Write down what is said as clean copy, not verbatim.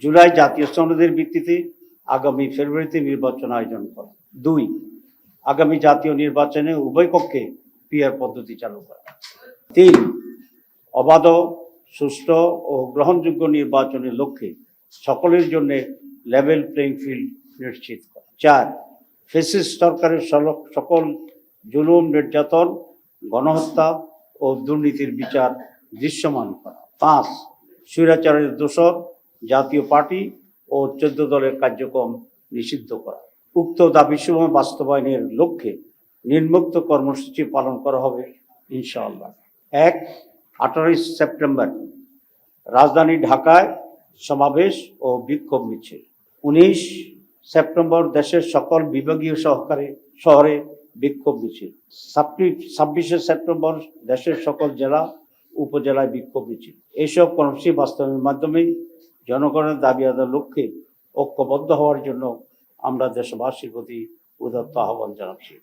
জুলাই জাতীয় সনদের ভিত্তিতে আগামী ফেব্রুয়ারিতে নির্বাচন আয়োজন করা। 2, আগামী জাতীয় নির্বাচনে উভয় পক্ষে পিআর পদ্ধতি চালু করা। 3, অবাধ, সুষ্ঠু ও গ্রহণযোগ্য নির্বাচনের লক্ষ্যে সকলের জন্য লেভেল প্লেইং ফিল্ড নিশ্চিত করা। 4, ফ্যাসিস্ট সরকারের সকল জুলুম, নির্যাতন, গণহত্যা ও দুর্নীতির বিচার দৃশ্যমান করা। 5, স্বৈরাচারের দোসর জাতীয় পার্টি ও 14 দলের কার্যক্রম নিষিদ্ধ করা। উক্ত দাবিসমূহ বাস্তবায়নের লক্ষ্যে নিম্নোক্ত কর্মসূচি পালন করা হবে ইনশাআল্লাহ। 1, 18 সেপ্টেম্বর রাজধানী ঢাকায় সমাবেশ ও বিক্ষোভ মিছিল। 19 সেপ্টেম্বর দেশের সকল বিভাগীয় শহরে বিক্ষোভ মিছিল। 26 সেপ্টেম্বর দেশের সকল জেলা উপজেলায় বিক্ষোভ মিছিল। এইসব কর্মসূচি বাস্তবায়নের মাধ্যমে জনগণের দাবি আদায়ের লক্ষ্যে ঐক্যবদ্ধ হওয়ার জন্য আমরা দেশবাসীর প্রতি উদাত্ত আহ্বান জানাচ্ছি।